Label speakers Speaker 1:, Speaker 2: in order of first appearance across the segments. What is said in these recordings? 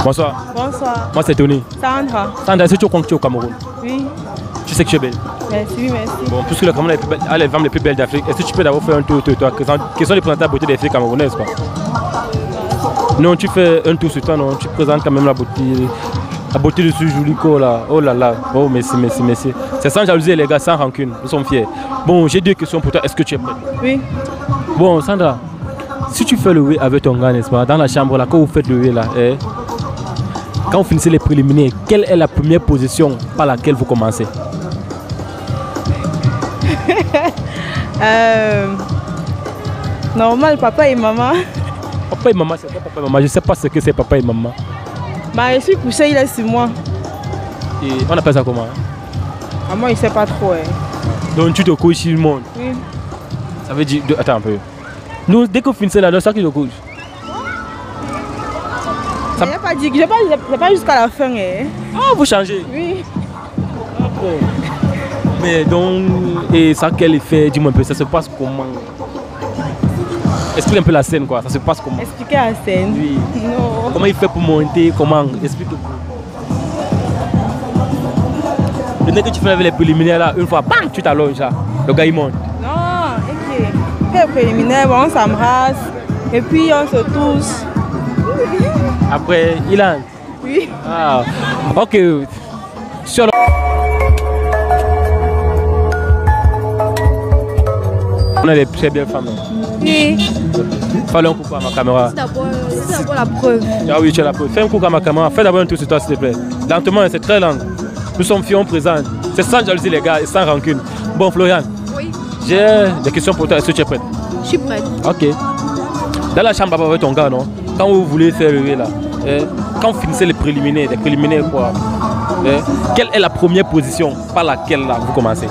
Speaker 1: Bonsoir.
Speaker 2: Bonsoir.
Speaker 1: Moi c'est Tony.
Speaker 2: Sandra.
Speaker 1: Sandra, est-ce que tu es au Cameroun?
Speaker 2: Oui.
Speaker 1: Tu sais que tu es belle?
Speaker 2: Merci, merci.
Speaker 1: Bon, puisque le Cameroun a les femmes les plus belles d'Afrique, est-ce que tu peux d'abord faire un tour sur toi? Quelles sont les présentables beauté des filles camerounaises quoi? Non, tu fais un tour sur toi, non? Tu présentes quand même la beauté de ce Julico là. Oh là là. Oh merci, merci, merci. C'est sans jalousie les gars, sans rancune. Nous sommes fiers. Bon, j'ai deux questions pour toi. Est-ce que tu es prête?
Speaker 2: Oui.
Speaker 1: Bon, Sandra, si tu fais le oui avec ton gars, n'est-ce pas? Dans la chambre là, quand vous faites le oui là, quand vous finissez les préliminaires, quelle est la première position par laquelle vous commencez?
Speaker 2: Normal, papa et maman.
Speaker 1: Papa et maman, c'est quoi papa et maman? Je ne sais pas ce que c'est papa et maman.
Speaker 2: Bah, je suis couché, il est sur moi.
Speaker 1: Et on appelle ça comment?
Speaker 2: Maman, il ne sait pas trop.
Speaker 1: Donc tu te couches sur le monde?
Speaker 2: Oui.
Speaker 1: Ça veut dire... Attends un peu. Nous, dès qu'on finit là, c'est ça qui te couche.
Speaker 2: Je n'ai pas dit que je pas jusqu'à la fin.
Speaker 1: Ah, vous changez?
Speaker 2: Oui.
Speaker 1: Bon. Mais donc, et ça, quel effet? Dis-moi un peu, ça se passe comment? Explique un peu la scène, quoi. Ça se passe comment?
Speaker 2: Expliquer la scène?
Speaker 1: Oui.
Speaker 2: Non.
Speaker 1: Comment il fait pour monter? Comment? Explique-moi. Le nez que tu fais avec les préliminaires là, une fois, bam, tu t'allonges là. Le gars il monte.
Speaker 2: Non, ok. Après le préliminaire, bon, on s'embrasse. Et puis on se touche.
Speaker 1: Après, il entre.
Speaker 2: Oui.
Speaker 1: Ah, ok. Sur le... On a des très belles femmes.
Speaker 2: Oui.
Speaker 1: Fais un coucou à ma caméra.
Speaker 2: C'est d'abord la preuve.
Speaker 1: Ah oui, tu as la preuve. Fais un coucou à ma caméra. Fais d'abord un tour sur toi, s'il te plaît. Lentement, c'est très lent. Nous sommes fiers, on présente. C'est sans jalousie, les gars, et sans rancune. Bon, Florian.
Speaker 2: Oui.
Speaker 1: J'ai des questions pour toi. Est-ce que tu es prête?
Speaker 2: Je suis prête.
Speaker 1: Ok. Dans la chambre avec ton gars, non? Quand vous voulez faire le là, quand vous finissez les préliminaires quoi, quelle est la première position par laquelle là, vous commencez?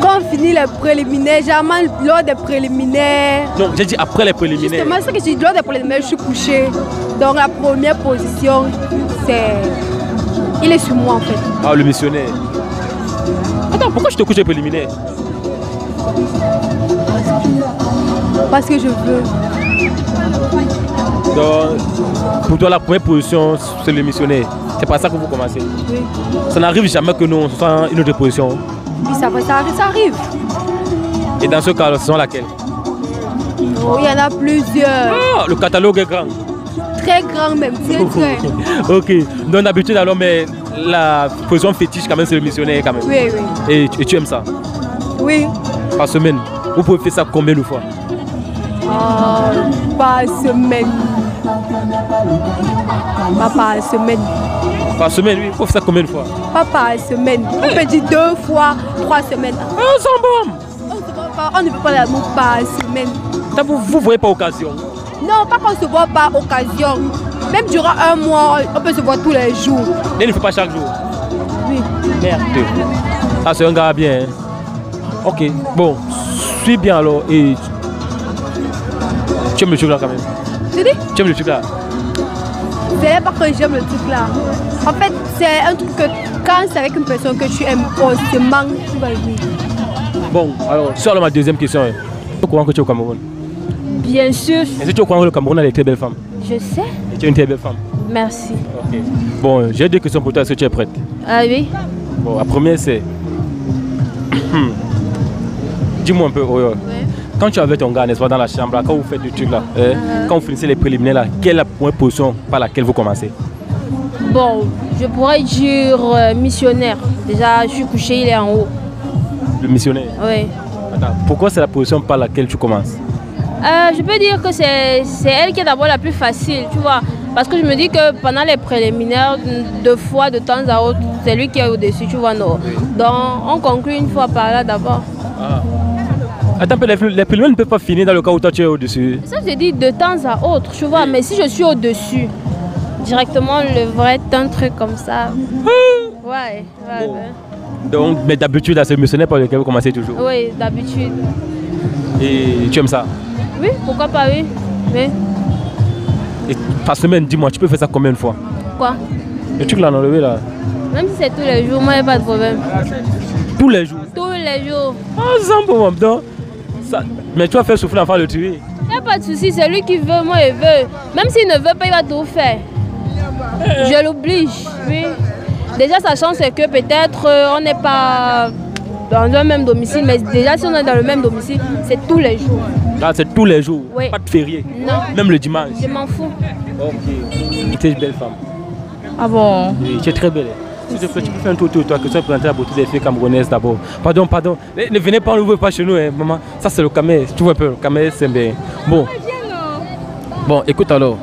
Speaker 2: Quand on finit les préliminaires, généralement lors des préliminaires.
Speaker 1: Non, j'ai dit après les préliminaires.
Speaker 2: Justement, c'est que j'ai dit lors des préliminaires, je suis couchée. Donc la première position, c'est... Il est sur moi en fait.
Speaker 1: Ah, le missionnaire. Attends, pourquoi je te couche les préliminaires?
Speaker 2: Parce que je veux.
Speaker 1: Donc, pour toi, la première position, c'est le missionnaire. C'est pas ça que vous commencez?
Speaker 2: Oui.
Speaker 1: Ça n'arrive jamais que nous, on soit une autre position.
Speaker 2: Oui, ça arrive.
Speaker 1: Et dans ce cas, ce sont laquelle?
Speaker 2: Oh, il y en a plusieurs.
Speaker 1: Ah, le catalogue est grand.
Speaker 2: Très grand même, très.
Speaker 1: Ok. Donc d'habitude alors, mais la position fétiche quand même, c'est le missionnaire quand même.
Speaker 2: Oui, oui.
Speaker 1: Et tu aimes ça?
Speaker 2: Oui.
Speaker 1: Par semaine? Vous pouvez faire ça combien de fois?
Speaker 2: Par semaine. Pas par semaine.
Speaker 1: Par semaine, oui. Vous pouvez faire ça combien de fois?
Speaker 2: Pas par semaine. On peut dire 2 fois, 3 semaines.
Speaker 1: Ah, sans bombe!
Speaker 2: On ne peut pas l'amour par semaine.
Speaker 1: Vous ne voyez pas occasion?
Speaker 2: Non, pas qu'on se voit par occasion. Même durant un mois, on peut se voir tous les jours.
Speaker 1: Il ne fait pas chaque jour?
Speaker 2: Oui.
Speaker 1: Merde. Ah, c'est un gars bien. Hein? Ok. Bon, suis bien alors. Et tu aimes le truc là quand même?
Speaker 2: Tu dis?
Speaker 1: Tu aimes le truc là?
Speaker 2: C'est pas que j'aime le truc là. En fait, c'est un truc que quand c'est avec une personne que tu aimes, on se manque, tu vas le dire.
Speaker 1: Bon, alors, sur ma deuxième question. Tu es au courant que tu es au Cameroun?
Speaker 2: Bien sûr.
Speaker 1: Est-ce que tu es au courant que le Cameroun a des très belles femmes?
Speaker 2: Je sais.
Speaker 1: Et tu es une très belle femme?
Speaker 2: Merci.
Speaker 1: Ok. Bon, j'ai deux questions pour toi. Est-ce que tu es prête?
Speaker 2: Ah oui.
Speaker 1: Bon, la première c'est... Dis-moi un peu, Oyo.
Speaker 2: Oui.
Speaker 1: Quand tu es avec ton gars, n'est-ce pas, dans la chambre, là, quand vous faites du truc là, quand vous finissez les préliminaires là, quelle est la première position par laquelle vous commencez?
Speaker 3: Bon, je pourrais dire missionnaire. Déjà, je suis couché, il est en haut.
Speaker 1: Le missionnaire?
Speaker 3: Oui.
Speaker 1: Attends, pourquoi c'est la position par laquelle tu commences?
Speaker 3: Je peux dire que c'est elle qui est d'abord la plus facile, tu vois. Parce que je me dis que pendant les préliminaires, 2 fois de temps à autre, c'est lui qui est au-dessus, tu vois. Non. Donc, on conclut une fois par là d'abord.
Speaker 1: Ah. Attends, les préliminaires ne peuvent pas finir dans le cas où toi tu es au-dessus.
Speaker 3: Ça, je dis de temps à autre, tu vois. Mais si je suis au-dessus, directement, le vrai un truc comme ça. Ouais.
Speaker 1: Bon. Donc, mais d'habitude, c'est le missionnaire par lequel vous commencez toujours?
Speaker 3: Oui, d'habitude.
Speaker 1: Et tu aimes ça?
Speaker 3: Oui, pourquoi pas, oui. Mais...
Speaker 1: Et par semaine, dis-moi, tu peux faire ça combien de fois?
Speaker 3: Quoi?
Speaker 1: Le truc là, enlevé là.
Speaker 3: Même si c'est tous les jours, moi, il n'y a pas de problème.
Speaker 1: Tous les jours?
Speaker 3: Tous les jours.
Speaker 1: Ah, sans problème, donc. Mais tu vas faire souffrir l'enfant, le tuer?
Speaker 3: Il n'y a pas de souci, c'est lui qui veut, moi, il veut. Même s'il ne veut pas, il va tout faire. Je l'oblige, oui. Déjà, sa chance c'est que peut-être on n'est pas dans un même domicile, mais déjà si on est dans le même domicile, c'est tous les jours.
Speaker 1: Ah, c'est tous les jours,
Speaker 3: Oui.
Speaker 1: pas de férié.
Speaker 3: Non.
Speaker 1: Même le dimanche.
Speaker 3: Je m'en fous.
Speaker 1: Ok. Tu es une belle femme.
Speaker 4: Ah bon?
Speaker 1: Oui, tu es très belle. S'il te plaît, tu peux faire un tour toi, que tu vas présenter la beauté des filles camerounaises d'abord. Pardon. Ne venez pas, n'ouvrez pas chez nous, hein, maman. Ça, c'est le camé. Tu vois un peu, le camé, c'est bien. Bon, écoute alors.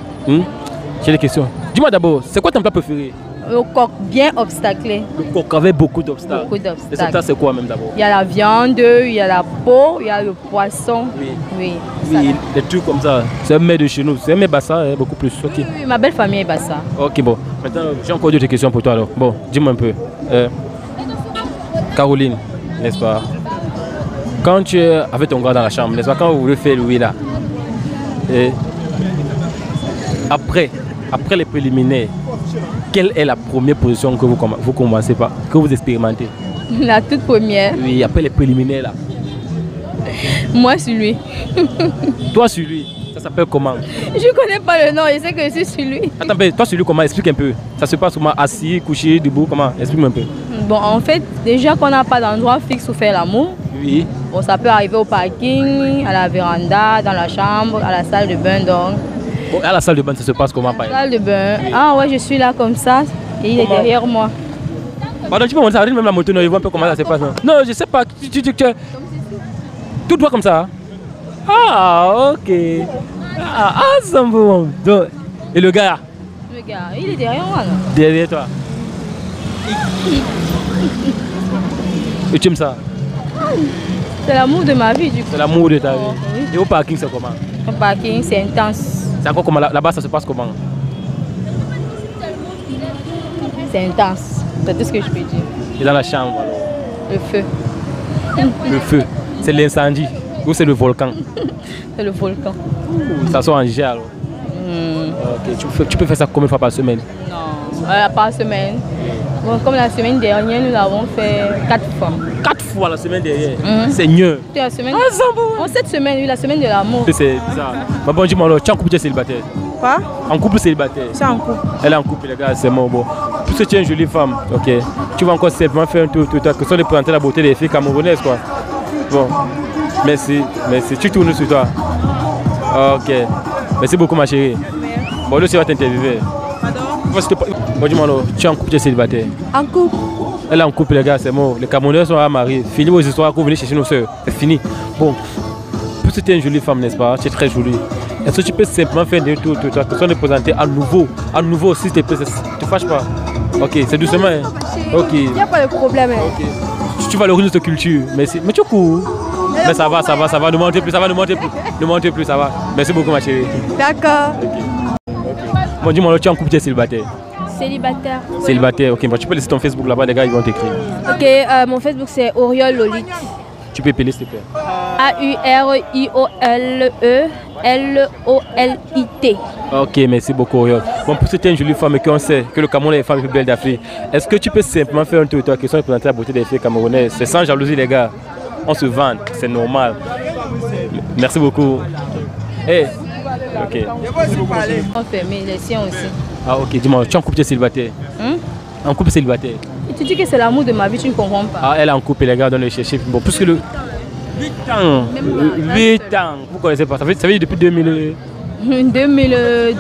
Speaker 1: J'ai des questions. Dis-moi d'abord, c'est quoi ton plat préféré?
Speaker 4: Le coq bien obstaclé.
Speaker 1: Le coq avec beaucoup d'obstacles.
Speaker 4: Beaucoup
Speaker 1: Et
Speaker 4: d'obstacles.
Speaker 1: ça, c'est quoi même d'abord?
Speaker 4: Il y a la viande, il y a la peau, il y a le poisson.
Speaker 1: Oui.
Speaker 4: Oui.
Speaker 1: Oui, des trucs comme ça. C'est un mets de chez nous. C'est un mets bassa, hein, beaucoup plus. Ok.
Speaker 4: Oui, ma belle famille est bassa.
Speaker 1: Ok, bon. Maintenant, j'ai encore d'autres questions pour toi alors. Bon, dis-moi un peu. Caroline, n'est-ce pas? Quand tu es avec ton gars dans la chambre, n'est-ce pas? Quand vous voulez faire Louis là, et après les préliminaires, quelle est la première position que vous commencez par, que vous expérimentez?
Speaker 4: La toute première,
Speaker 1: Oui, après les préliminaires là.
Speaker 4: moi sur lui.
Speaker 1: Toi sur lui, ça s'appelle comment?
Speaker 4: Je connais pas le nom, je sais que je suis sur lui.
Speaker 1: Attends, mais toi sur lui comment? Explique un peu. Ça se passe comment? Assis, couché, debout, comment? Explique-moi un peu.
Speaker 4: Bon, en fait, déjà qu'on n'a pas d'endroit fixe où faire l'amour,
Speaker 1: Oui.
Speaker 4: bon, ça peut arriver au parking, à la véranda, dans la chambre, à la salle de bain, donc.
Speaker 1: Bon, à la salle de bain, ça se passe comment par exemple?
Speaker 4: Salle de bain, ah ouais, je suis là comme ça, et il est
Speaker 1: Comment?
Speaker 4: derrière moi.
Speaker 1: Pardon, tu peux monter ça, même la moto, non, ils voient un peu comment ça se passe. Non, je sais pas. Tout droit comme ça. Ah, ok. Ah, c'est bon. Donc, et le gars,
Speaker 4: Regarde, il est derrière moi, non?
Speaker 1: derrière toi. Et tu aimes ça?
Speaker 4: C'est l'amour de ma vie, du coup.
Speaker 1: C'est l'amour de ta vie.
Speaker 4: Oui.
Speaker 1: Et au parking, c'est comment?
Speaker 4: Le parking, c'est intense.
Speaker 1: C'est encore comment? Là-bas, ça se passe comment?
Speaker 4: C'est intense. C'est tout ce que je peux dire.
Speaker 1: Et dans la chambre, alors?
Speaker 4: Le feu.
Speaker 1: Le feu, c'est l'incendie ou c'est le volcan?
Speaker 4: C'est le volcan.
Speaker 1: Ça sort en jet alors? Ok, tu peux faire ça combien de fois par semaine?
Speaker 4: Non, par semaine. Bon, comme la semaine dernière, nous l'avons fait 4 fois.
Speaker 1: 4 fois la semaine dernière.
Speaker 4: Mhm.
Speaker 1: Seigneur.
Speaker 4: C'était la semaine.
Speaker 1: Ah, ça va.
Speaker 4: Oh, cette semaine, oui, la semaine de l'amour.
Speaker 1: C'est bizarre. Mais bon, dis-moi alors, tu es en couple ou tu es célibataire?
Speaker 5: Quoi?
Speaker 1: En couple célibataire?
Speaker 5: C'est en couple.
Speaker 1: Elle est en couple, les gars, c'est bon. Puisque tu es une jolie femme, ok. Tu vas encore simplement faire un tour, que ce soit de présenter la beauté des filles camerounaises, quoi. Bon, merci. Tu tournes sur toi. Ok. Merci beaucoup, ma chérie. Bon, lui aussi va t'interviewer. Bon, dis-moi alors, tu es en couple ou tu es célibataire?
Speaker 2: En couple.
Speaker 1: Elle est en couple, les gars, c'est bon. Les Camerounais sont mariés. Fini vos histoires, vous venez chercher nos soeurs. C'est fini. Bon, puisque tu es une jolie femme, n'est-ce pas? Tu es très jolie. Est-ce que tu peux simplement faire un tour de toi, que ce soit de présenter à nouveau, s'il te plaît, ne te fâche pas. Ok, c'est doucement. Hein? Ok.
Speaker 2: Il n'y a pas de problème. Hein.
Speaker 1: Ok. Tu valorises notre culture. Merci. Mais tu es cool. Mais ça va. Ne montez plus, Ne montez plus, ça va. Merci beaucoup, ma chérie.
Speaker 2: D'accord.
Speaker 1: Bon, dis-moi, tu es en couple, tu es célibataire?
Speaker 3: Célibataire.
Speaker 1: Célibataire, ok. Bon, tu peux laisser ton Facebook là-bas, les gars, ils vont t'écrire.
Speaker 3: Ok, mon Facebook c'est Oriol Lolite.
Speaker 1: Tu peux épeler, s'il te plaît.
Speaker 3: AURIOLELOLIT.
Speaker 1: Ok, merci beaucoup, Oriol. Bon, pour cette une jolie femme et qu'on sait que le Cameroun est la femme la plus belle d'Afrique, est-ce que tu peux simplement faire un tour de toi, question de présenter la beauté des filles camerounaises? C'est sans jalousie, les gars. On se vante, c'est normal. Merci beaucoup. Hey. Ok.
Speaker 4: Enfermé, les siens aussi.
Speaker 1: Ah, ok, dis-moi, tu es en couple, tu es célibataire? En couple célibataire?
Speaker 4: Et tu dis que c'est l'amour de ma vie, tu ne comprends pas.
Speaker 1: Ah, elle est en couple, les gars, dans le chercher. Bon, plus que le 8 ans. 8 ans. Vous connaissez pas, ça veut dire depuis 2000.
Speaker 4: 2012-2013.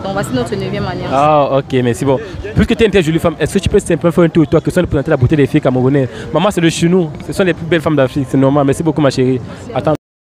Speaker 4: Donc voici notre 9e anniversaire.
Speaker 1: Ah, ok, merci. Bon, puisque tu es une très jolie femme, est-ce que tu peux simplement faire un tour, toi, que ça de présenter la beauté des filles camerounaises? Maman, c'est de chez nous. Ce sont les plus belles femmes d'Afrique, c'est normal. Merci beaucoup, ma chérie. Attends,